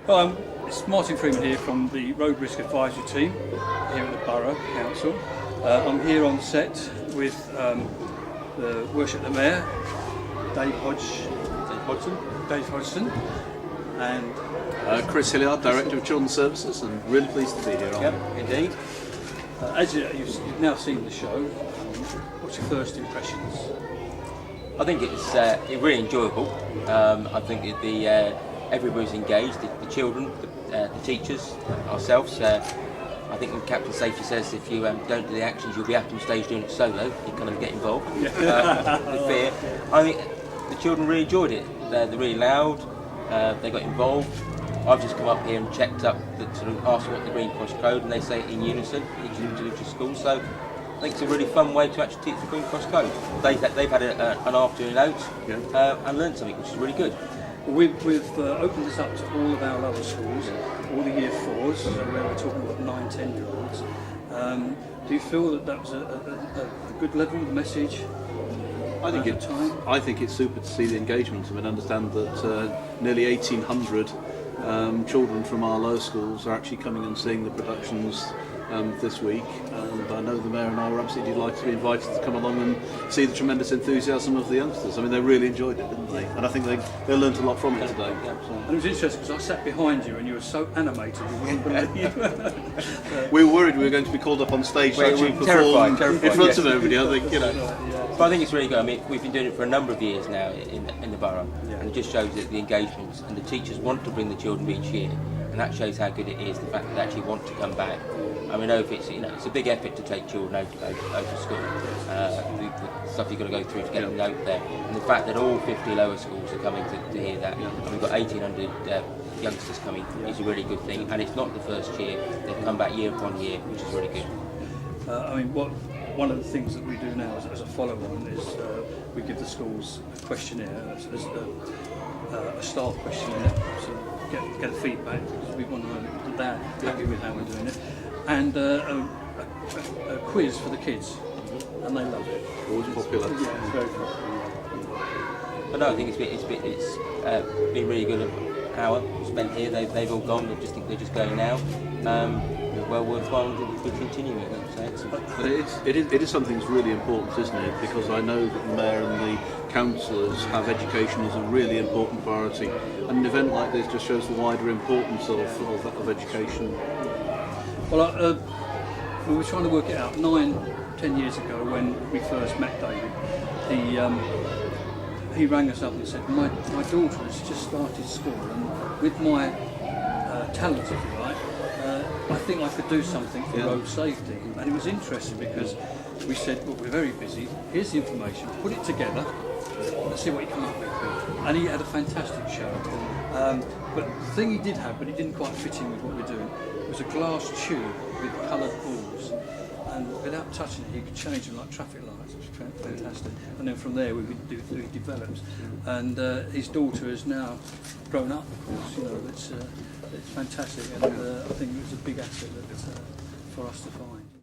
Well, it's Martin Freeman here from the Road Risk Advisory Team here at the Borough Council. I'm here on set with the Worship the Mayor, Dave Hodgson, and Chris Hilliard, Director of Children's Services, and really pleased to be here. Yep, indeed. As you've now seen the show, what's your first impressions? I think it's really enjoyable. I think everybody's engaged, the children, the teachers, ourselves. I think when Captain Safety says if you don't do the actions, you'll be out on stage doing it solo. You kind of get involved with fear. I think the children really enjoyed it. They're really loud. They got involved. I've just come up here and checked up, sort of asked what the Green Cross Code, and they say it in unison, each individual school. So I think it's a really fun way to actually teach the Green Cross Code. They've had an afternoon out and learned something, which is really good. We've opened this up to all of our lower schools, all the year 4s, so where we're talking about 9, 10-year-olds. Do you feel that was a good level of message? I think it's super to see the engagement. I mean, understand that nearly 1,800 children from our lower schools are actually coming and seeing the productions this week, and I know the Mayor and I were absolutely delighted to be invited to come along and see the tremendous enthusiasm of the youngsters. I mean, they really enjoyed it, didn't they? And I think they learnt a lot from it today. And it was interesting because I sat behind you and you were so animated, you wouldn't believe. We were worried we were going to be called up on stage to actually perform in front of everybody. I think, But I think it's really good. I mean, we've been doing it for a number of years now in the borough, and it just shows that the engagement and the teachers want to bring the children each year, and that shows how good it is. The fact that they actually want to come back. I mean, it's a big effort to take children out to school. The stuff you've got to go through to get them out there, and the fact that all 50 lower schools are coming to hear that, and we've got 1,800 youngsters coming is a really good thing. And it's not the first year; they've come back year upon year, which is really good. I mean, one of the things that we do now as a follow-on is we give the schools a questionnaire, a staff questionnaire, so get a feedback because we want to know that they're happy with how we're doing it, and a quiz for the kids, and they love it. Always popular. Yeah, it's very popular. But no, I think it's been really good. An hour spent here. They've all gone. They're just going now. Well worthwhile to continue it. But it is something that's really important, isn't it? Because I know that the Mayor and the councillors have education as a really important priority, and an event like this just shows the wider importance of education. Well, we were trying to work it out 9, 10 years ago when we first met David. He rang us up and said, my daughter has just started school, and with my talents, if you like, I think I could do something for road safety. And it was interesting because we said, look, we're very busy, here's the information, put it together, let's see what you come up with. And he had a fantastic show. But the thing he did have, but it didn't quite fit in with what we're doing, was a glass tube with coloured balls. And without touching it, you could change them like traffic lights, which was fantastic. And then from there, we developed. And his daughter is now grown up, of course. It's fantastic, and I think it was a big asset for us to find.